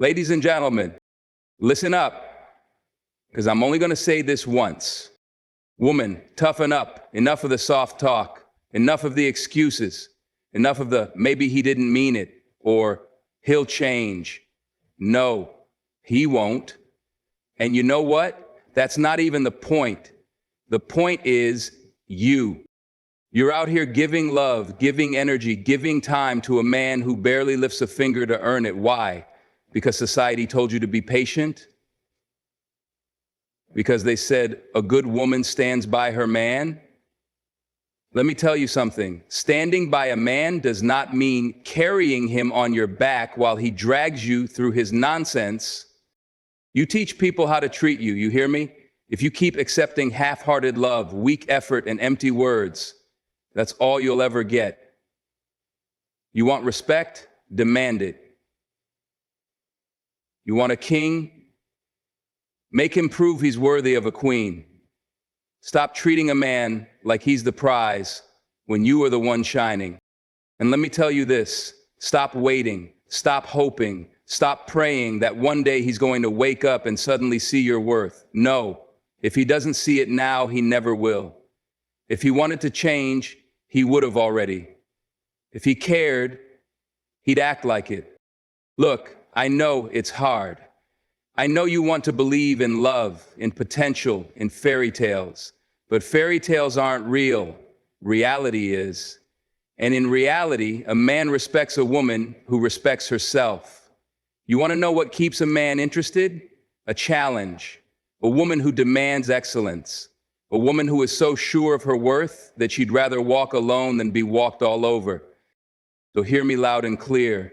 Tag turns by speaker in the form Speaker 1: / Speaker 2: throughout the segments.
Speaker 1: Ladies and gentlemen, listen up, because I'm only going to say this once. Woman, toughen up. Enough of the soft talk. Enough of the excuses. Enough of the maybe he didn't mean it or he'll change. No, he won't. And you know what? That's not even the point. The point is you. You're out here giving love, giving energy, giving time to a man who barely lifts a finger to earn it. Why? Because society told you to be patient? Because they said a good woman stands by her man? Let me tell you something. Standing by a man does not mean carrying him on your back while he drags you through his nonsense. You teach people how to treat you, you hear me? If you keep accepting half-hearted love, weak effort, and empty words, that's all you'll ever get. You want respect? Demand it. You want a king? Make him prove he's worthy of a queen. Stop treating a man like he's the prize when you are the one shining. And let me tell you this, stop waiting, stop hoping, stop praying that one day he's going to wake up and suddenly see your worth. No, if he doesn't see it now, he never will. If he wanted to change, he would have already. If he cared, he'd act like it. Look, I know it's hard. I know you want to believe in love, in potential, in fairy tales, but fairy tales aren't real. Reality is. And in reality, a man respects a woman who respects herself. You want to know what keeps a man interested? A challenge. A woman who demands excellence. A woman who is so sure of her worth that she'd rather walk alone than be walked all over. So hear me loud and clear.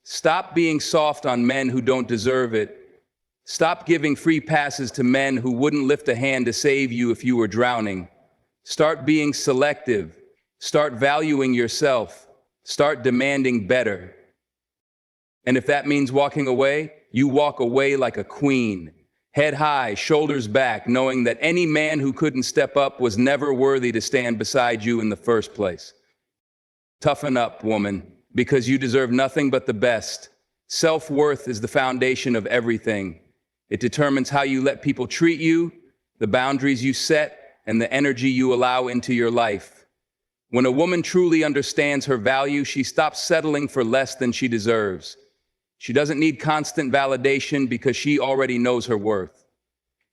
Speaker 1: Stop being soft on men who don't deserve it. Stop giving free passes to men who wouldn't lift a hand to save you if you were drowning. Start being selective. Start valuing yourself. Start demanding better. And if that means walking away, you walk away like a queen. Head high, shoulders back, knowing that any man who couldn't step up was never worthy to stand beside you in the first place. Toughen up, woman, because you deserve nothing but the best. Self-worth is the foundation of everything. It determines how you let people treat you, the boundaries you set, and the energy you allow into your life. When a woman truly understands her value, she stops settling for less than she deserves. She doesn't need constant validation because she already knows her worth.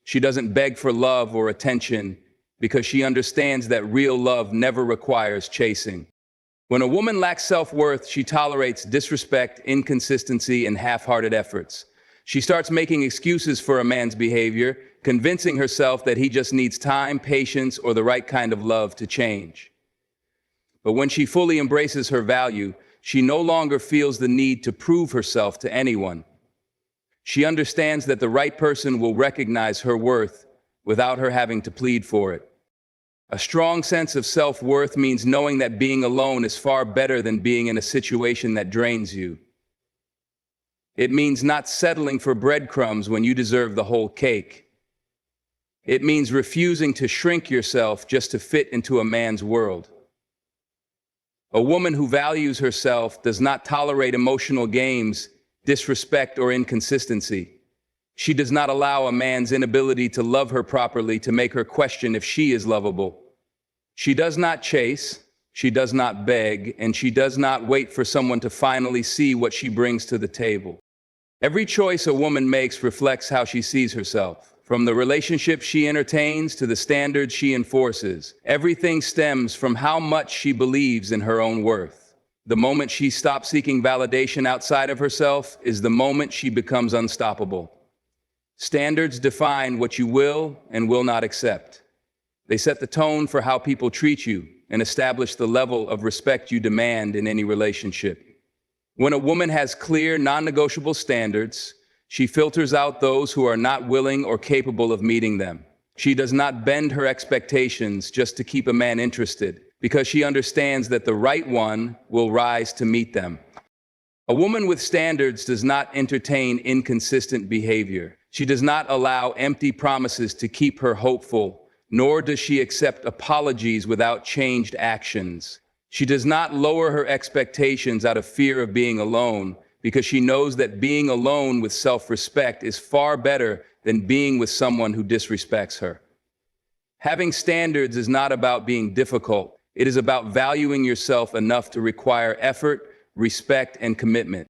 Speaker 1: She doesn't beg for love or attention because she understands that real love never requires chasing. When a woman lacks self-worth, she tolerates disrespect, inconsistency, and half-hearted efforts. She starts making excuses for a man's behavior, convincing herself that he just needs time, patience, or the right kind of love to change. But when she fully embraces her value, she no longer feels the need to prove herself to anyone. She understands that the right person will recognize her worth without her having to plead for it. A strong sense of self-worth means knowing that being alone is far better than being in a situation that drains you. It means not settling for breadcrumbs when you deserve the whole cake. It means refusing to shrink yourself just to fit into a man's world. A woman who values herself does not tolerate emotional games, disrespect, or inconsistency. She does not allow a man's inability to love her properly to make her question if she is lovable. She does not chase, she does not beg, and she does not wait for someone to finally see what she brings to the table. Every choice a woman makes reflects how she sees herself. From the relationships she entertains to the standards she enforces, everything stems from how much she believes in her own worth. The moment she stops seeking validation outside of herself is the moment she becomes unstoppable. Standards define what you will and will not accept. They set the tone for how people treat you and establish the level of respect you demand in any relationship. When a woman has clear, non-negotiable standards, she filters out those who are not willing or capable of meeting them. She does not bend her expectations just to keep a man interested, because she understands that the right one will rise to meet them. A woman with standards does not entertain inconsistent behavior. She does not allow empty promises to keep her hopeful, nor does she accept apologies without changed actions. She does not lower her expectations out of fear of being alone, because she knows that being alone with self-respect is far better than being with someone who disrespects her. Having standards is not about being difficult. It is about valuing yourself enough to require effort, respect, and commitment.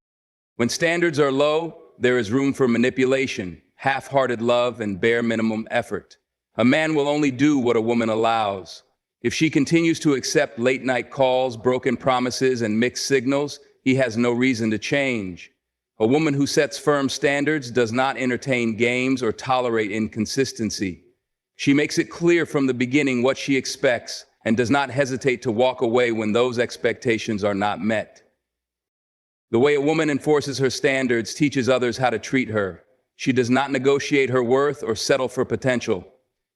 Speaker 1: When standards are low, there is room for manipulation, half-hearted love, and bare minimum effort. A man will only do what a woman allows. If she continues to accept late-night calls, broken promises, and mixed signals, he has no reason to change. A woman who sets firm standards does not entertain games or tolerate inconsistency. She makes it clear from the beginning what she expects and does not hesitate to walk away when those expectations are not met. The way a woman enforces her standards teaches others how to treat her. She does not negotiate her worth or settle for potential.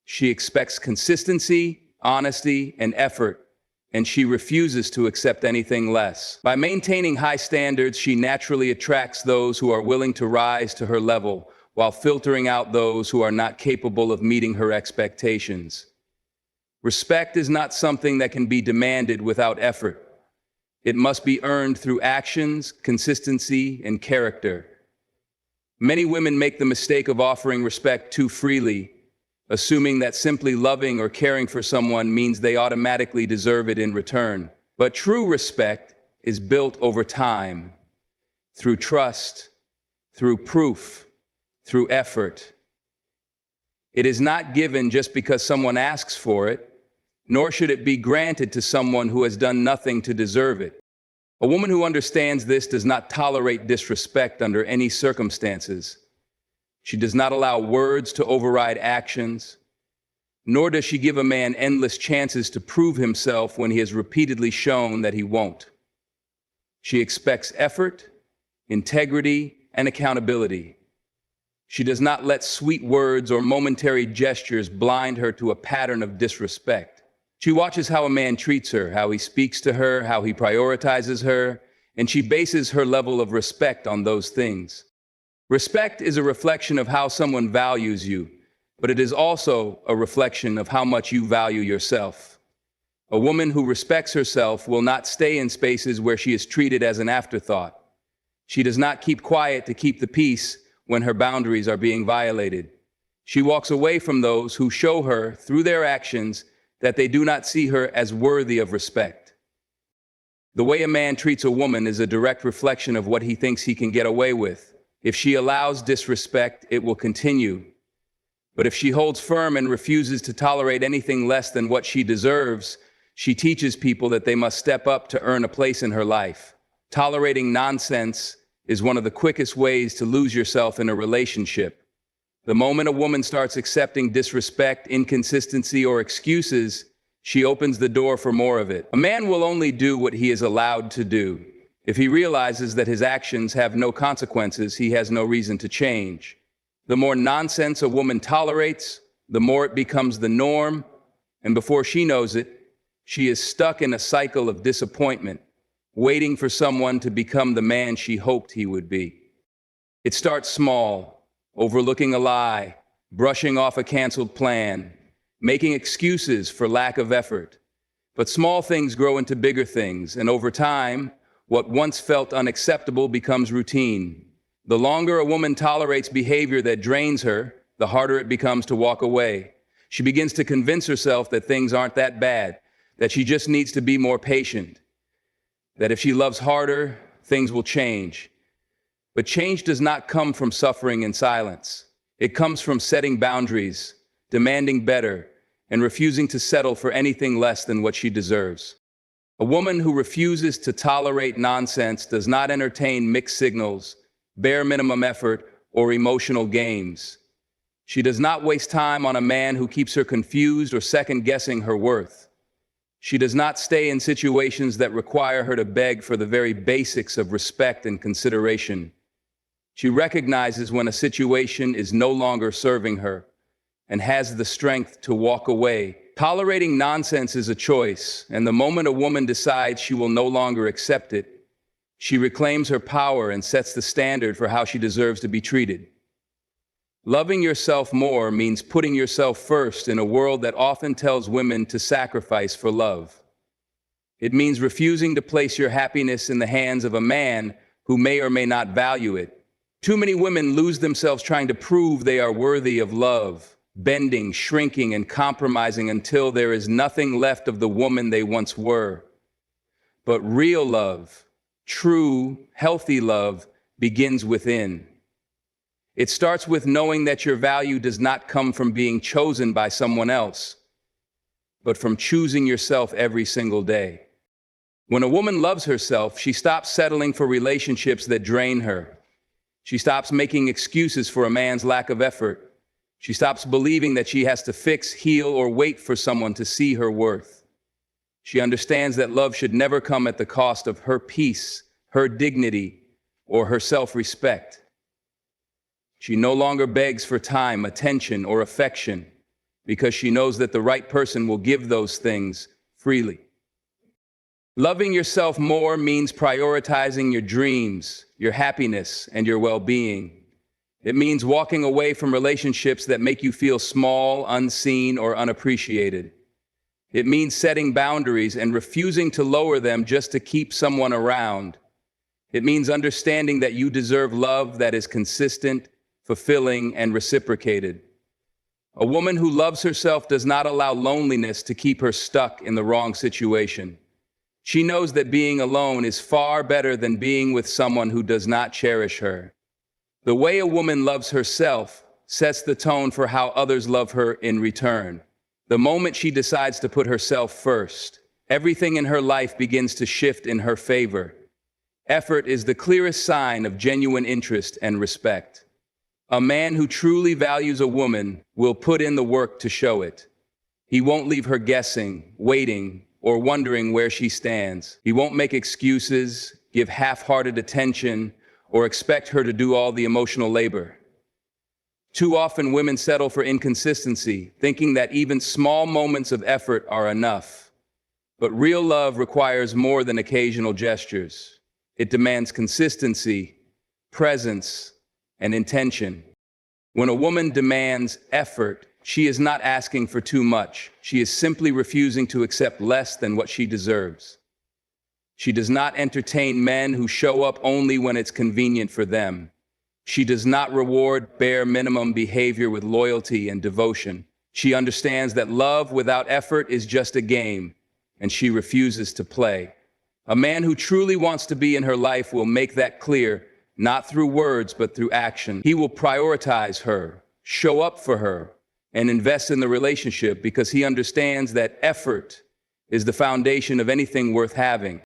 Speaker 1: She expects consistency, honesty, and effort, and she refuses to accept anything less. By maintaining high standards, she naturally attracts those who are willing to rise to her level, while filtering out those who are not capable of meeting her expectations. Respect is not something that can be demanded without effort. It must be earned through actions, consistency, and character. Many women make the mistake of offering respect too freely, assuming that simply loving or caring for someone means they automatically deserve it in return. But true respect is built over time, through trust, through proof, through effort. It is not given just because someone asks for it, nor should it be granted to someone who has done nothing to deserve it. A woman who understands this does not tolerate disrespect under any circumstances. She does not allow words to override actions, nor does she give a man endless chances to prove himself when he has repeatedly shown that he won't. She expects effort, integrity, and accountability. She does not let sweet words or momentary gestures blind her to a pattern of disrespect. She watches how a man treats her, how he speaks to her, how he prioritizes her, and she bases her level of respect on those things. Respect is a reflection of how someone values you, but it is also a reflection of how much you value yourself. A woman who respects herself will not stay in spaces where she is treated as an afterthought. She does not keep quiet to keep the peace when her boundaries are being violated. She walks away from those who show her, through their actions, that they do not see her as worthy of respect. The way a man treats a woman is a direct reflection of what he thinks he can get away with. If she allows disrespect, it will continue. But if she holds firm and refuses to tolerate anything less than what she deserves, she teaches people that they must step up to earn a place in her life. Tolerating nonsense is one of the quickest ways to lose yourself in a relationship. The moment a woman starts accepting disrespect, inconsistency, or excuses, she opens the door for more of it. A man will only do what he is allowed to do. If he realizes that his actions have no consequences, he has no reason to change. The more nonsense a woman tolerates, the more it becomes the norm, and before she knows it, she is stuck in a cycle of disappointment, waiting for someone to become the man she hoped he would be. It starts small, overlooking a lie, brushing off a canceled plan, making excuses for lack of effort. But small things grow into bigger things, and over time, what once felt unacceptable becomes routine. The longer a woman tolerates behavior that drains her, the harder it becomes to walk away. She begins to convince herself that things aren't that bad, that she just needs to be more patient, that if she loves harder, things will change. But change does not come from suffering in silence. It comes from setting boundaries, demanding better, and refusing to settle for anything less than what she deserves. A woman who refuses to tolerate nonsense does not entertain mixed signals, bare minimum effort, or emotional games. She does not waste time on a man who keeps her confused or second-guessing her worth. She does not stay in situations that require her to beg for the very basics of respect and consideration. She recognizes when a situation is no longer serving her and has the strength to walk away. Tolerating nonsense is a choice, and the moment a woman decides she will no longer accept it, she reclaims her power and sets the standard for how she deserves to be treated. Loving yourself more means putting yourself first in a world that often tells women to sacrifice for love. It means refusing to place your happiness in the hands of a man who may or may not value it. Too many women lose themselves trying to prove they are worthy of love, bending, shrinking, and compromising until there is nothing left of the woman they once were. But real love, true, healthy love, begins within. It starts with knowing that your value does not come from being chosen by someone else, but from choosing yourself every single day. When a woman loves herself, she stops settling for relationships that drain her. She stops making excuses for a man's lack of effort. She stops believing that she has to fix, heal, or wait for someone to see her worth. She understands that love should never come at the cost of her peace, her dignity, or her self-respect. She no longer begs for time, attention, or affection because she knows that the right person will give those things freely. Loving yourself more means prioritizing your dreams, your happiness, and your well-being. It means walking away from relationships that make you feel small, unseen, or unappreciated. It means setting boundaries and refusing to lower them just to keep someone around. It means understanding that you deserve love that is consistent, fulfilling, and reciprocated. A woman who loves herself does not allow loneliness to keep her stuck in the wrong situation. She knows that being alone is far better than being with someone who does not cherish her. The way a woman loves herself sets the tone for how others love her in return. The moment she decides to put herself first, everything in her life begins to shift in her favor. Effort is the clearest sign of genuine interest and respect. A man who truly values a woman will put in the work to show it. He won't leave her guessing, waiting, or wondering where she stands. He won't make excuses, give half-hearted attention, or expect her to do all the emotional labor. Too often women settle for inconsistency, thinking that even small moments of effort are enough. But real love requires more than occasional gestures. It demands consistency, presence, and intention. When a woman demands effort, she is not asking for too much. She is simply refusing to accept less than what she deserves. She does not entertain men who show up only when it's convenient for them. She does not reward bare minimum behavior with loyalty and devotion. She understands that love without effort is just a game, and she refuses to play. A man who truly wants to be in her life will make that clear, not through words, but through action. He will prioritize her, show up for her, and invest in the relationship because he understands that effort is the foundation of anything worth having.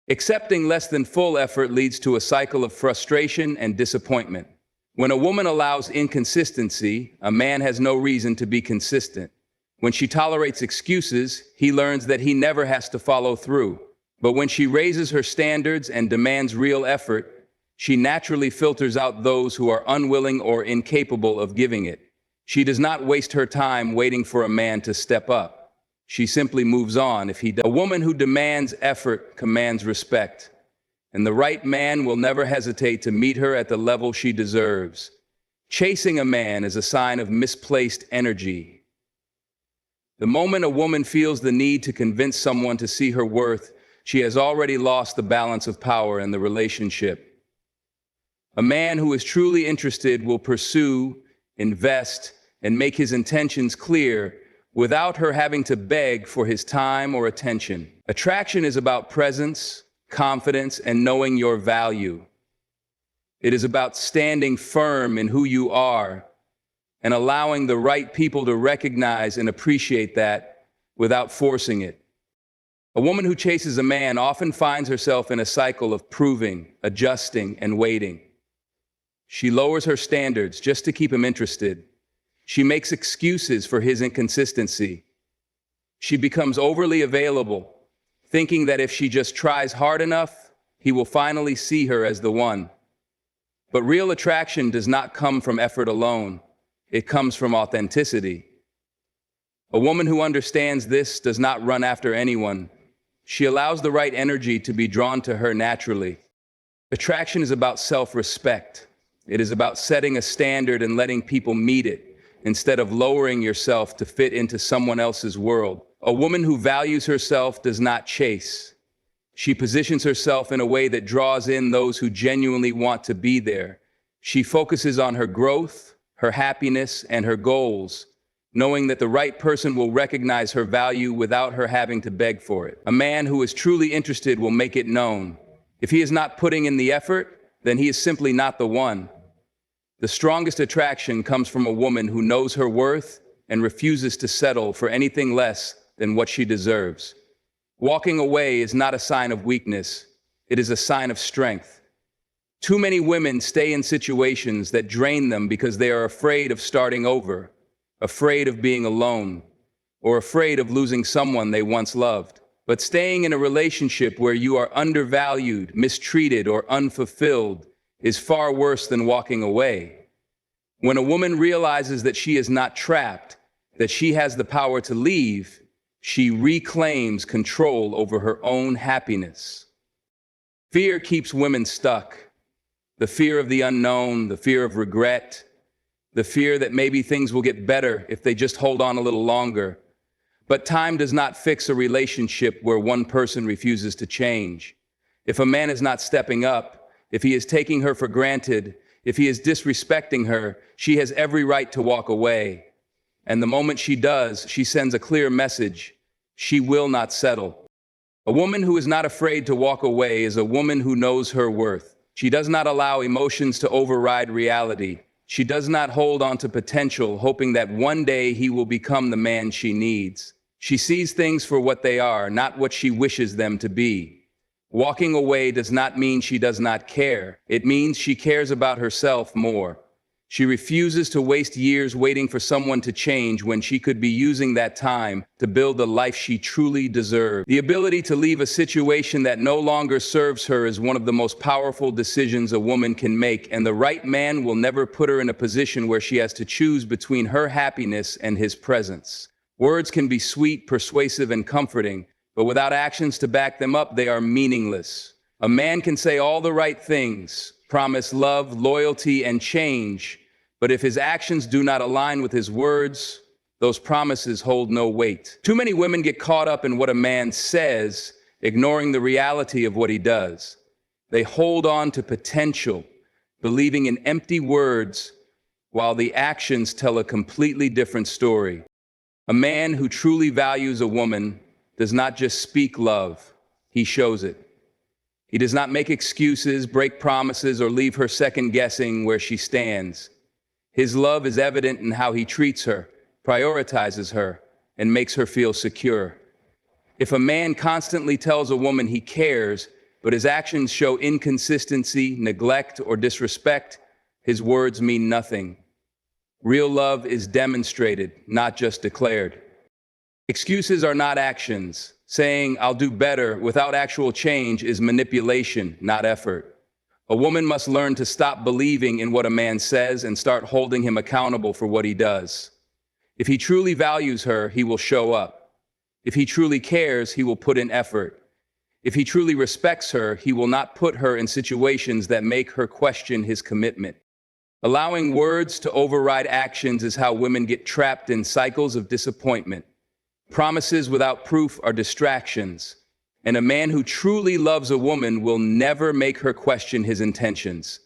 Speaker 1: Accepting less than full effort leads to a cycle of frustration and disappointment. When a woman allows inconsistency, a man has no reason to be consistent. When she tolerates excuses, he learns that he never has to follow through. But when she raises her standards and demands real effort, she naturally filters out those who are unwilling or incapable of giving it. She does not waste her time waiting for a man to step up. She simply moves on if he does. A woman who demands effort commands respect, and the right man will never hesitate to meet her at the level she deserves. Chasing a man is a sign of misplaced energy. The moment a woman feels the need to convince someone to see her worth, she has already lost the balance of power in the relationship. A man who is truly interested will pursue, invest, and make his intentions clear without her having to beg for his time or attention. Attraction is about presence, confidence, and knowing your value. It is about standing firm in who you are and allowing the right people to recognize and appreciate that without forcing it. A woman who chases a man often finds herself in a cycle of proving, adjusting, and waiting. She lowers her standards just to keep him interested. She makes excuses for his inconsistency. She becomes overly available, thinking that if she just tries hard enough, he will finally see her as the one. But real attraction does not come from effort alone. It comes from authenticity. A woman who understands this does not run after anyone. She allows the right energy to be drawn to her naturally. Attraction is about self-respect. It is about setting a standard and letting people meet it, instead of lowering yourself to fit into someone else's world. A woman who values herself does not chase. She positions herself in a way that draws in those who genuinely want to be there. She focuses on her growth, her happiness, and her goals, knowing that the right person will recognize her value without her having to beg for it. A man who is truly interested will make it known. If he is not putting in the effort, then he is simply not the one. The strongest attraction comes from a woman who knows her worth and refuses to settle for anything less than what she deserves. Walking away is not a sign of weakness, it is a sign of strength. Too many women stay in situations that drain them because they are afraid of starting over, afraid of being alone, or afraid of losing someone they once loved. But staying in a relationship where you are undervalued, mistreated, or unfulfilled is far worse than walking away. When a woman realizes that she is not trapped, that she has the power to leave, she reclaims control over her own happiness. Fear keeps women stuck. The fear of the unknown, the fear of regret, the fear that maybe things will get better if they just hold on a little longer. But time does not fix a relationship where one person refuses to change. If a man is not stepping up, if he is taking her for granted, if he is disrespecting her, she has every right to walk away. And the moment she does, she sends a clear message: she will not settle. A woman who is not afraid to walk away is a woman who knows her worth. She does not allow emotions to override reality. She does not hold on to potential, hoping that one day he will become the man she needs. She sees things for what they are, not what she wishes them to be. Walking away does not mean she does not care. It means she cares about herself more. She refuses to waste years waiting for someone to change when she could be using that time to build the life she truly deserves. The ability to leave a situation that no longer serves her is one of the most powerful decisions a woman can make, and the right man will never put her in a position where she has to choose between her happiness and his presence. Words can be sweet, persuasive, and comforting, but without actions to back them up, they are meaningless. A man can say all the right things, promise love, loyalty, and change, but if his actions do not align with his words, those promises hold no weight. Too many women get caught up in what a man says, ignoring the reality of what he does. They hold on to potential, believing in empty words, while the actions tell a completely different story. A man who truly values a woman does not just speak love, he shows it. He does not make excuses, break promises, or leave her second-guessing where she stands. His love is evident in how he treats her, prioritizes her, and makes her feel secure. If a man constantly tells a woman he cares, but his actions show inconsistency, neglect, or disrespect, his words mean nothing. Real love is demonstrated, not just declared. Excuses are not actions. Saying, "I'll do better," without actual change is manipulation, not effort. A woman must learn to stop believing in what a man says and start holding him accountable for what he does. If he truly values her, he will show up. If he truly cares, he will put in effort. If he truly respects her, he will not put her in situations that make her question his commitment. Allowing words to override actions is how women get trapped in cycles of disappointment. Promises without proof are distractions, and a man who truly loves a woman will never make her question his intentions.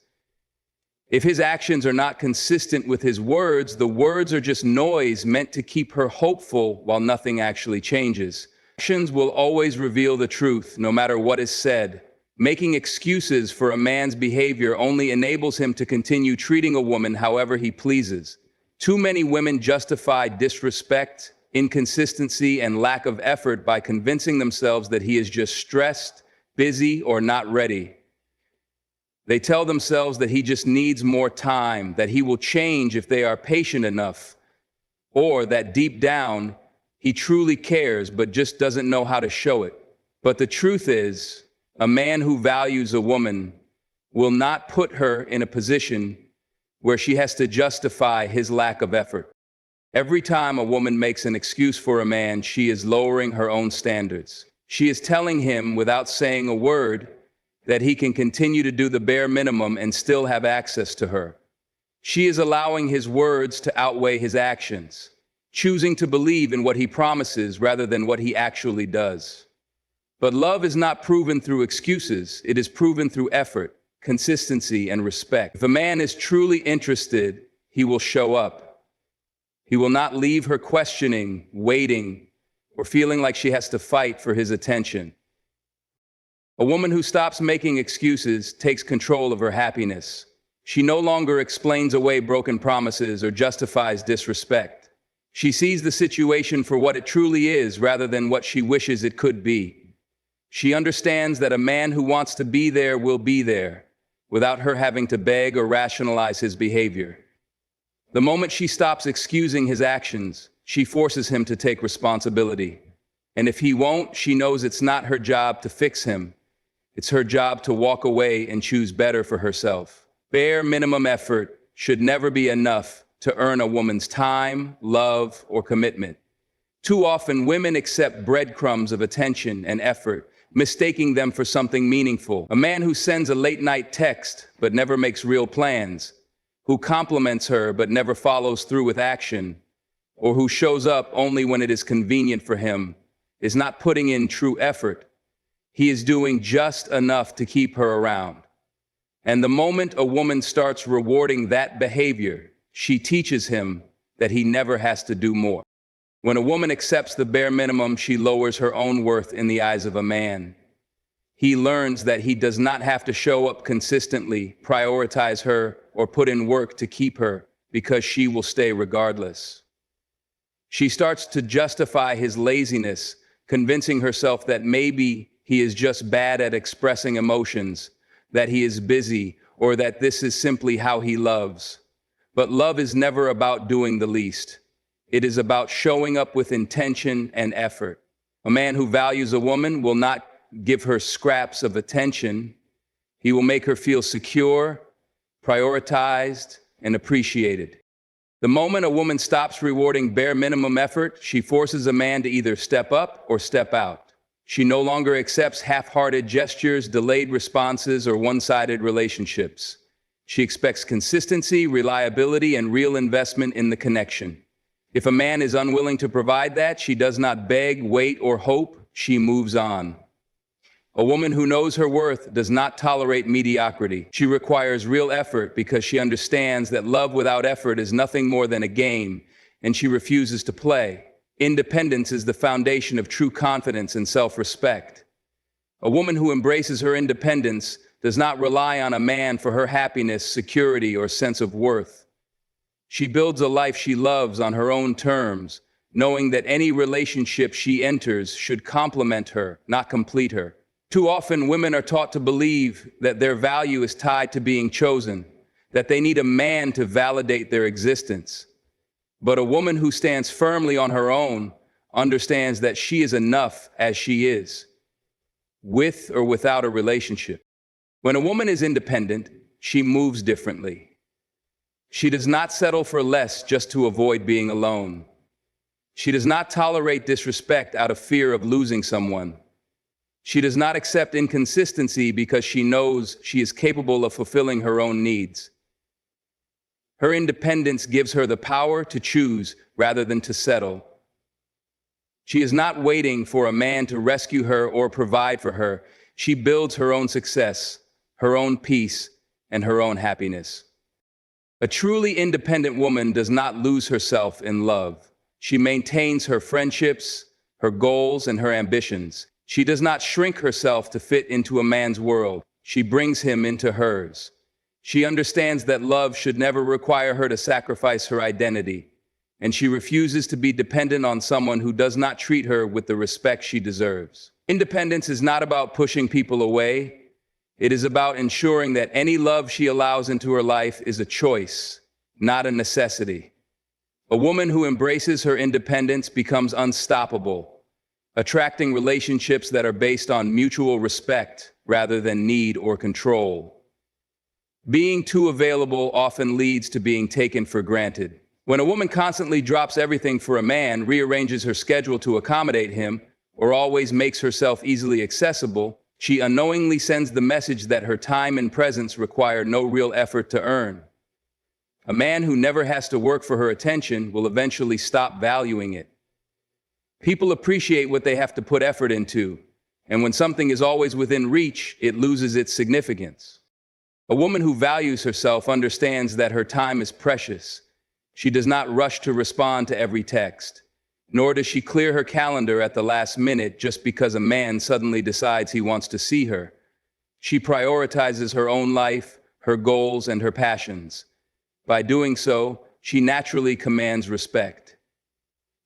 Speaker 1: If his actions are not consistent with his words, the words are just noise meant to keep her hopeful while nothing actually changes. Actions will always reveal the truth, no matter what is said. Making excuses for a man's behavior only enables him to continue treating a woman however he pleases. Too many women justify disrespect, inconsistency, and lack of effort by convincing themselves that he is just stressed, busy, or not ready. They tell themselves that he just needs more time, that he will change if they are patient enough, or that deep down, he truly cares but just doesn't know how to show it. But the truth is, a man who values a woman will not put her in a position where she has to justify his lack of effort. Every time a woman makes an excuse for a man, she is lowering her own standards. She is telling him, without saying a word, that he can continue to do the bare minimum and still have access to her. She is allowing his words to outweigh his actions, choosing to believe in what he promises rather than what he actually does. But love is not proven through excuses. It is proven through effort, consistency, and respect. If a man is truly interested, he will show up. He will not leave her questioning, waiting, or feeling like she has to fight for his attention. A woman who stops making excuses takes control of her happiness. She no longer explains away broken promises or justifies disrespect. She sees the situation for what it truly is rather than what she wishes it could be. She understands that a man who wants to be there will be there, without her having to beg or rationalize his behavior. The moment she stops excusing his actions, she forces him to take responsibility. And if he won't, she knows it's not her job to fix him. It's her job to walk away and choose better for herself. Bare minimum effort should never be enough to earn a woman's time, love, or commitment. Too often, women accept breadcrumbs of attention and effort, mistaking them for something meaningful. A man who sends a late-night text but never makes real plans, who compliments her but never follows through with action, or who shows up only when it is convenient for him, is not putting in true effort. He is doing just enough to keep her around. And the moment a woman starts rewarding that behavior, she teaches him that he never has to do more. When a woman accepts the bare minimum, she lowers her own worth in the eyes of a man. He learns that he does not have to show up consistently, prioritize her, or put in work to keep her, because she will stay regardless. She starts to justify his laziness, convincing herself that maybe he is just bad at expressing emotions, that he is busy, or that this is simply how he loves. But love is never about doing the least. It is about showing up with intention and effort. A man who values a woman will not give her scraps of attention. He will make her feel secure, prioritized, and appreciated. The moment a woman stops rewarding bare minimum effort, she forces a man to either step up or step out. She no longer accepts half-hearted gestures, delayed responses, or one-sided relationships. She expects consistency, reliability, and real investment in the connection. If a man is unwilling to provide that, she does not beg, wait, or hope. She moves on. A woman who knows her worth does not tolerate mediocrity. She requires real effort because she understands that love without effort is nothing more than a game, and she refuses to play. Independence is the foundation of true confidence and self-respect. A woman who embraces her independence does not rely on a man for her happiness, security, or sense of worth. She builds a life she loves on her own terms, knowing that any relationship she enters should complement her, not complete her. Too often, women are taught to believe that their value is tied to being chosen, that they need a man to validate their existence. But a woman who stands firmly on her own understands that she is enough as she is, with or without a relationship. When a woman is independent, she moves differently. She does not settle for less just to avoid being alone. She does not tolerate disrespect out of fear of losing someone. She does not accept inconsistency because she knows she is capable of fulfilling her own needs. Her independence gives her the power to choose rather than to settle. She is not waiting for a man to rescue her or provide for her. She builds her own success, her own peace, and her own happiness. A truly independent woman does not lose herself in love. She maintains her friendships, her goals, and her ambitions. She does not shrink herself to fit into a man's world. She brings him into hers. She understands that love should never require her to sacrifice her identity, and she refuses to be dependent on someone who does not treat her with the respect she deserves. Independence is not about pushing people away. It is about ensuring that any love she allows into her life is a choice, not a necessity. A woman who embraces her independence becomes unstoppable, attracting relationships that are based on mutual respect rather than need or control. Being too available often leads to being taken for granted. When a woman constantly drops everything for a man, rearranges her schedule to accommodate him, or always makes herself easily accessible, she unknowingly sends the message that her time and presence require no real effort to earn. A man who never has to work for her attention will eventually stop valuing it. People appreciate what they have to put effort into, And when something is always within reach, it loses its significance. A woman who values herself understands that her time is precious. She does not rush to respond to every text, nor does she clear her calendar at the last minute just because a man suddenly decides he wants to see her. She prioritizes her own life, her goals, and her passions. By doing so, she naturally commands respect.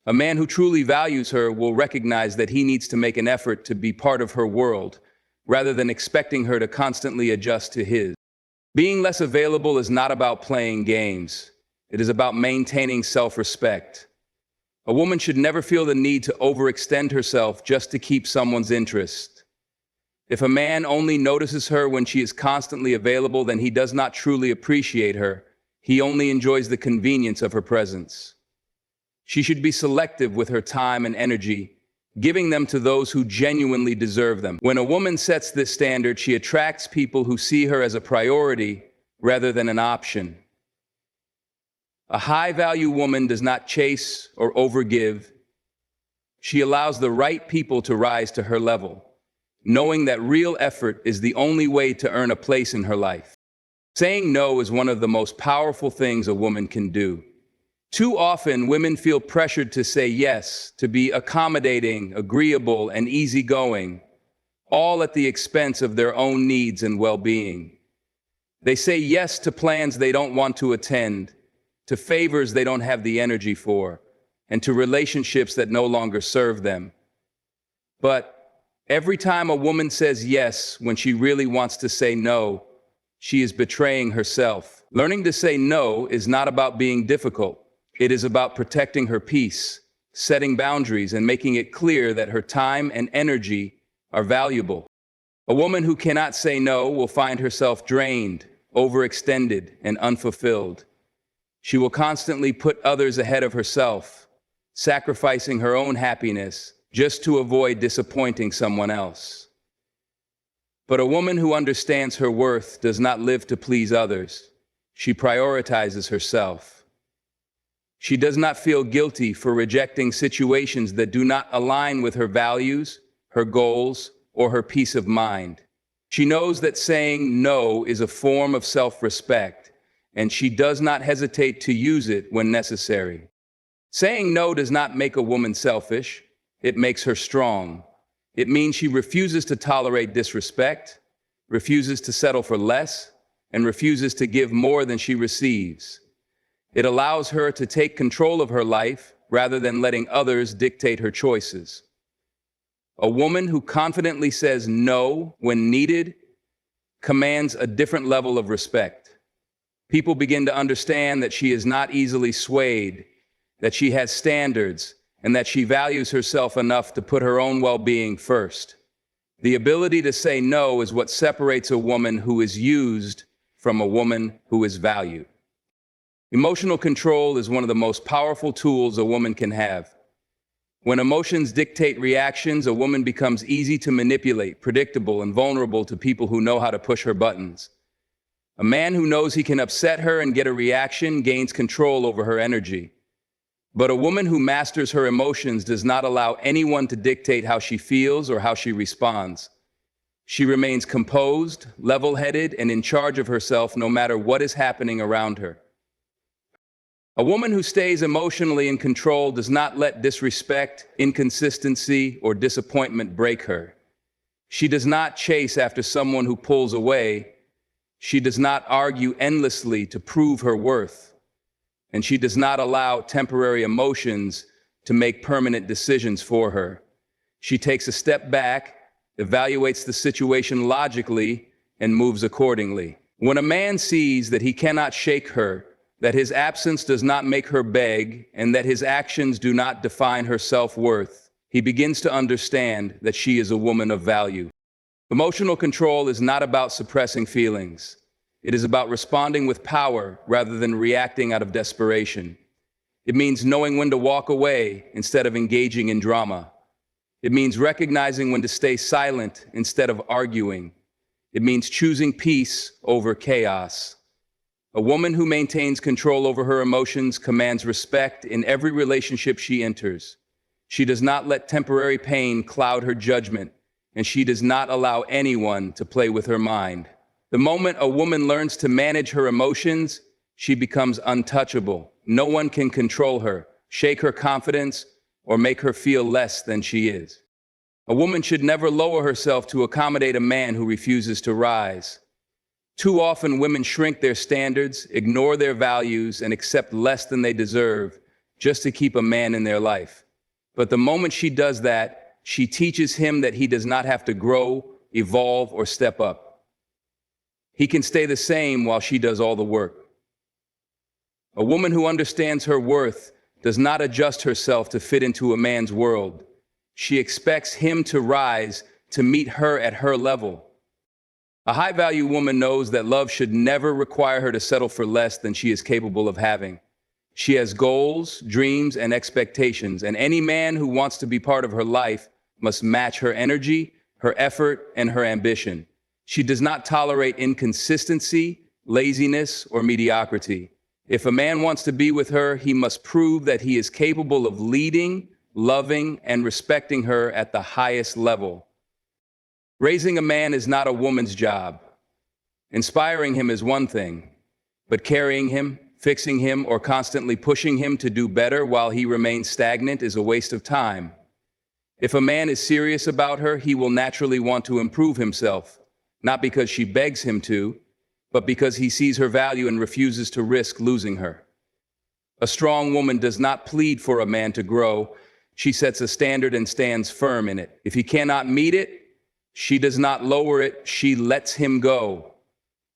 Speaker 1: A man who truly values her will recognize that he needs to make an effort to be part of her world, rather than expecting her to constantly adjust to his. Being less available is not about playing games. It is about maintaining self-respect. A woman should never feel the need to overextend herself just to keep someone's interest. If a man only notices her when she is constantly available, then he does not truly appreciate her. He only enjoys the convenience of her presence. She should be selective with her time and energy, giving them to those who genuinely deserve them. When a woman sets this standard, she attracts people who see her as a priority rather than an option. A high-value woman does not chase or overgive. She allows the right people to rise to her level, knowing that real effort is the only way to earn a place in her life. Saying no is one of the most powerful things a woman can do. Too often, women feel pressured to say yes, to be accommodating, agreeable, and easygoing, all at the expense of their own needs and well-being. They say yes to plans they don't want to attend, to favors they don't have the energy for, and to relationships that no longer serve them. But every time a woman says yes when she really wants to say no, she is betraying herself. Learning to say no is not about being difficult. It is about protecting her peace, setting boundaries, and making it clear that her time and energy are valuable. A woman who cannot say no will find herself drained, overextended, and unfulfilled. She will constantly put others ahead of herself, sacrificing her own happiness just to avoid disappointing someone else. But a woman who understands her worth does not live to please others. She prioritizes herself. She does not feel guilty for rejecting situations that do not align with her values, her goals, or her peace of mind. She knows that saying no is a form of self-respect, and she does not hesitate to use it when necessary. Saying no does not make a woman selfish. It makes her strong. It means she refuses to tolerate disrespect, refuses to settle for less, and refuses to give more than she receives. It allows her to take control of her life rather than letting others dictate her choices. A woman who confidently says no when needed commands a different level of respect. People begin to understand that she is not easily swayed, that she has standards, and that she values herself enough to put her own well-being first. The ability to say no is what separates a woman who is used from a woman who is valued. Emotional control is one of the most powerful tools a woman can have. When emotions dictate reactions, a woman becomes easy to manipulate, predictable, and vulnerable to people who know how to push her buttons. A man who knows he can upset her and get a reaction gains control over her energy. But a woman who masters her emotions does not allow anyone to dictate how she feels or how she responds. She remains composed, level-headed, and in charge of herself no matter what is happening around her. A woman who stays emotionally in control does not let disrespect, inconsistency, or disappointment break her. She does not chase after someone who pulls away. She does not argue endlessly to prove her worth. And she does not allow temporary emotions to make permanent decisions for her. She takes a step back, evaluates the situation logically, and moves accordingly. When a man sees that he cannot shake her, that his absence does not make her beg, and that his actions do not define her self-worth, he begins to understand that she is a woman of value. Emotional control is not about suppressing feelings. It is about responding with power rather than reacting out of desperation. It means knowing when to walk away instead of engaging in drama. It means recognizing when to stay silent instead of arguing. It means choosing peace over chaos. A woman who maintains control over her emotions commands respect in every relationship she enters. She does not let temporary pain cloud her judgment. and she does not allow anyone to play with her mind. The moment a woman learns to manage her emotions, she becomes untouchable. No one can control her, shake her confidence, or make her feel less than she is. A woman should never lower herself to accommodate a man who refuses to rise. Too often, women shrink their standards, ignore their values, and accept less than they deserve just to keep a man in their life. But the moment she does that, she teaches him that he does not have to grow, evolve, or step up. He can stay the same while she does all the work. A woman who understands her worth does not adjust herself to fit into a man's world. She expects him to rise to meet her at her level. A high-value woman knows that love should never require her to settle for less than she is capable of having. She has goals, dreams, and expectations, and any man who wants to be part of her life must match her energy, her effort, and her ambition. She does not tolerate inconsistency, laziness, or mediocrity. If a man wants to be with her, he must prove that he is capable of leading, loving, and respecting her at the highest level. Raising a man is not a woman's job. Inspiring him is one thing, but carrying him, fixing him, or constantly pushing him to do better while he remains stagnant is a waste of time. If a man is serious about her, he will naturally want to improve himself, not because she begs him to, but because he sees her value and refuses to risk losing her. A strong woman does not plead for a man to grow. She sets a standard and stands firm in it. If he cannot meet it, she does not lower it, she lets him go.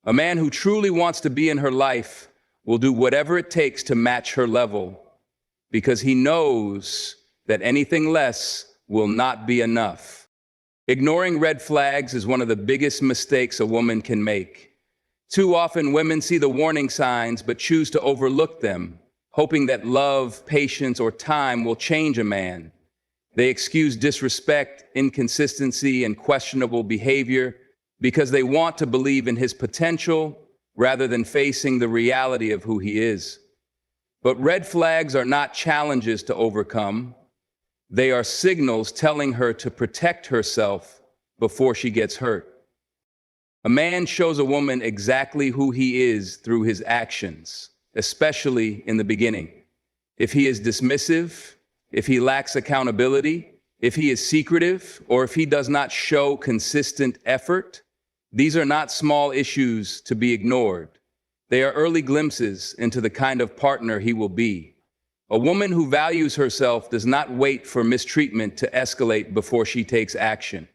Speaker 1: A man who truly wants to be in her life will do whatever it takes to match her level, because he knows that anything less will not be enough. Ignoring red flags is one of the biggest mistakes a woman can make. Too often, women see the warning signs but choose to overlook them, hoping that love, patience, or time will change a man. They excuse disrespect, inconsistency, and questionable behavior because they want to believe in his potential rather than facing the reality of who he is. But red flags are not challenges to overcome. They are signals telling her to protect herself before she gets hurt. A man shows a woman exactly who he is through his actions, especially in the beginning. If he is dismissive, if he lacks accountability, if he is secretive, or if he does not show consistent effort, these are not small issues to be ignored. They are early glimpses into the kind of partner he will be. A woman who values herself does not wait for mistreatment to escalate before she takes action.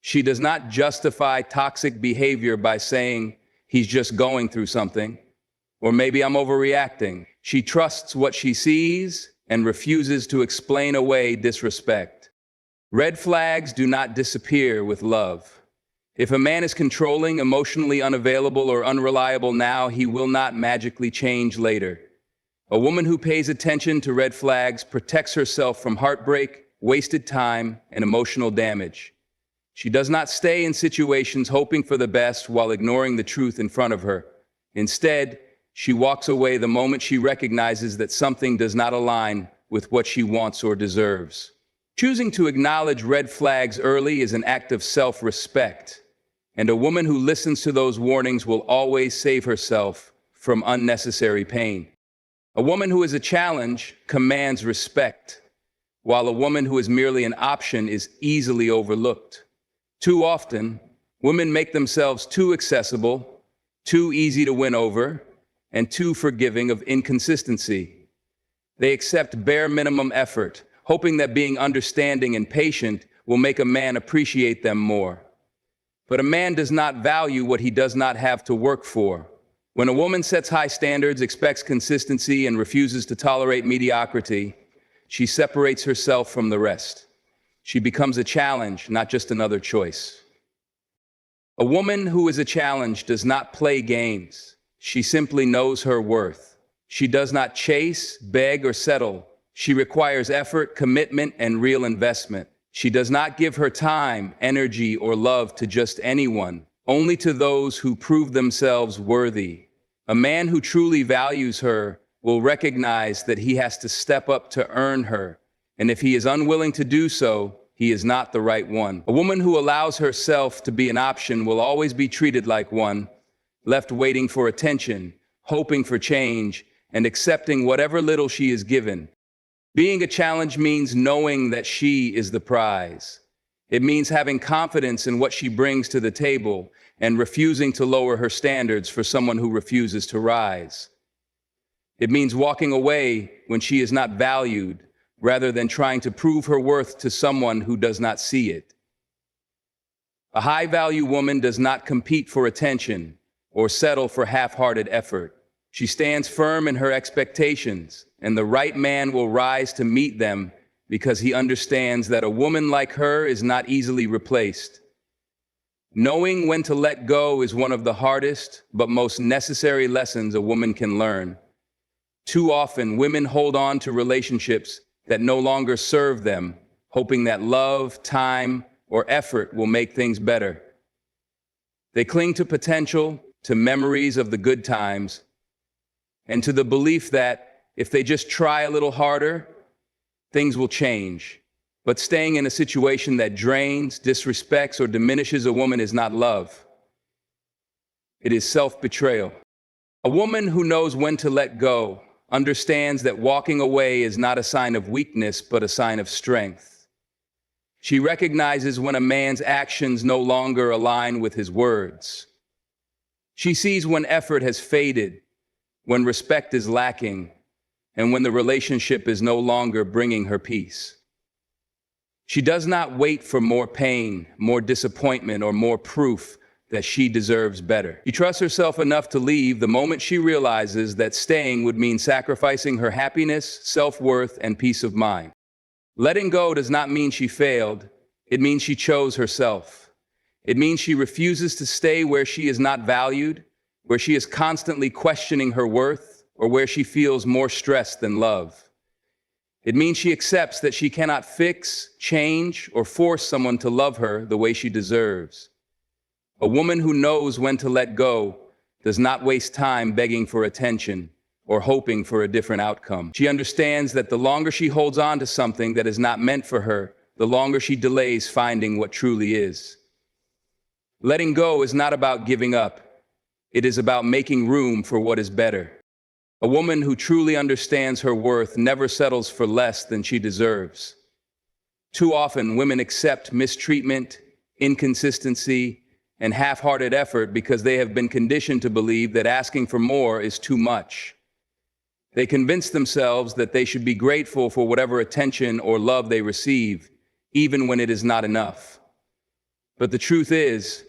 Speaker 1: She does not justify toxic behavior by saying, "He's just going through something," or "Maybe I'm overreacting." She trusts what she sees and refuses to explain away disrespect. Red flags do not disappear with love. If a man is controlling, emotionally unavailable, or unreliable now, he will not magically change later. A woman who pays attention to red flags protects herself from heartbreak, wasted time, and emotional damage. She does not stay in situations hoping for the best while ignoring the truth in front of her. Instead, she walks away the moment she recognizes that something does not align with what she wants or deserves. Choosing to acknowledge red flags early is an act of self-respect, and a woman who listens to those warnings will always save herself from unnecessary pain. A woman who is a challenge commands respect, while a woman who is merely an option is easily overlooked. Too often, women make themselves too accessible, too easy to win over, and too forgiving of inconsistency. They accept bare minimum effort, hoping that being understanding and patient will make a man appreciate them more. But a man does not value what he does not have to work for. When a woman sets high standards, expects consistency, and refuses to tolerate mediocrity, she separates herself from the rest. She becomes a challenge, not just another choice. A woman who is a challenge does not play games. She simply knows her worth. She does not chase, beg, or settle. She requires effort, commitment, and real investment. She does not give her time, energy, or love to just anyone, only to those who prove themselves worthy. A man who truly values her will recognize that he has to step up to earn her, and if he is unwilling to do so, he is not the right one. A woman who allows herself to be an option will always be treated like one, left waiting for attention, hoping for change, and accepting whatever little she is given. Being a challenge means knowing that she is the prize. It means having confidence in what she brings to the table and refusing to lower her standards for someone who refuses to rise. It means walking away when she is not valued, rather than trying to prove her worth to someone who does not see it. A high-value woman does not compete for attention or settle for half-hearted effort. She stands firm in her expectations, and the right man will rise to meet them because he understands that a woman like her is not easily replaced. Knowing when to let go is one of the hardest but most necessary lessons a woman can learn. Too often, women hold on to relationships that no longer serve them, hoping that love, time, or effort will make things better. They cling to potential, to memories of the good times, and to the belief that if they just try a little harder, things will change. But staying in a situation that drains, disrespects, or diminishes a woman is not love. It is self-betrayal. A woman who knows when to let go understands that walking away is not a sign of weakness, but a sign of strength. She recognizes when a man's actions no longer align with his words. She sees when effort has faded, when respect is lacking, and when the relationship is no longer bringing her peace. She does not wait for more pain, more disappointment, or more proof that she deserves better. She trusts herself enough to leave the moment she realizes that staying would mean sacrificing her happiness, self-worth, and peace of mind. Letting go does not mean she failed. It means she chose herself. It means she refuses to stay where she is not valued, where she is constantly questioning her worth, or where she feels more stress than love. It means she accepts that she cannot fix, change, or force someone to love her the way she deserves. A woman who knows when to let go does not waste time begging for attention or hoping for a different outcome. She understands that the longer she holds on to something that is not meant for her, the longer she delays finding what truly is. Letting go is not about giving up. It is about making room for what is better. A woman who truly understands her worth never settles for less than she deserves. Too often, women accept mistreatment, inconsistency, and half-hearted effort because they have been conditioned to believe that asking for more is too much. They convince themselves that they should be grateful for whatever attention or love they receive, even when it is not enough. But the truth is,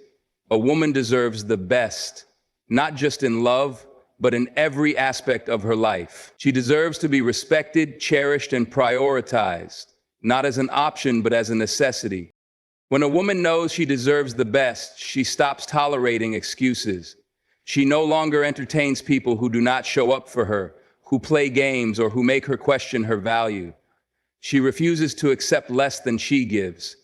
Speaker 1: a woman deserves the best, not just in love, but in every aspect of her life. She deserves to be respected, cherished, and prioritized, not as an option, but as a necessity. When a woman knows she deserves the best, she stops tolerating excuses. She no longer entertains people who do not show up for her, who play games, or who make her question her value. She refuses to accept less than she gives.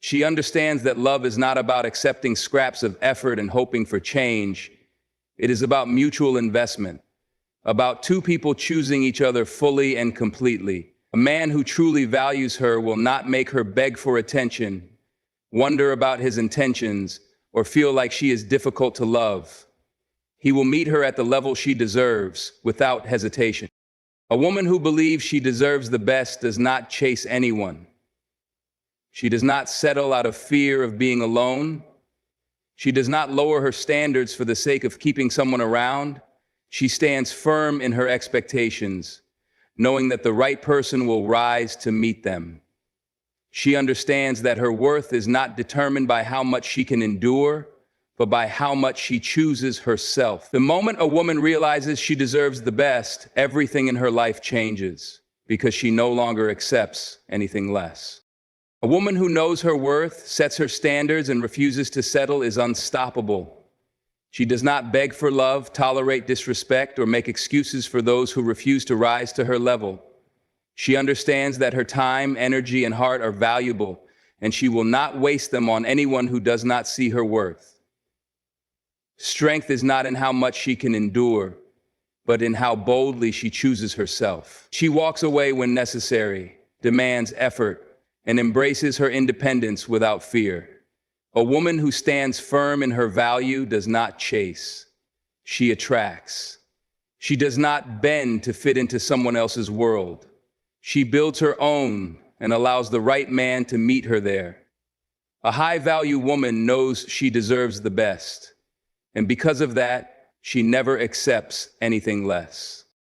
Speaker 1: She understands that love is not about accepting scraps of effort and hoping for change. It is about mutual investment, about two people choosing each other fully and completely. A man who truly values her will not make her beg for attention, wonder about his intentions, or feel like she is difficult to love. He will meet her at the level she deserves, without hesitation. A woman who believes she deserves the best does not chase anyone. She does not settle out of fear of being alone. She does not lower her standards for the sake of keeping someone around. She stands firm in her expectations, knowing that the right person will rise to meet them. She understands that her worth is not determined by how much she can endure, but by how much she chooses herself. The moment a woman realizes she deserves the best, everything in her life changes, because she no longer accepts anything less. A woman who knows her worth, sets her standards, and refuses to settle is unstoppable. She does not beg for love, tolerate disrespect, or make excuses for those who refuse to rise to her level. She understands that her time, energy, and heart are valuable, and she will not waste them on anyone who does not see her worth. Strength is not in how much she can endure, but in how boldly she chooses herself. She walks away when necessary, demands effort, and embraces her independence without fear. A woman who stands firm in her value does not chase. She attracts. She does not bend to fit into someone else's world. She builds her own and allows the right man to meet her there. A high-value woman knows she deserves the best, and because of that, she never accepts anything less.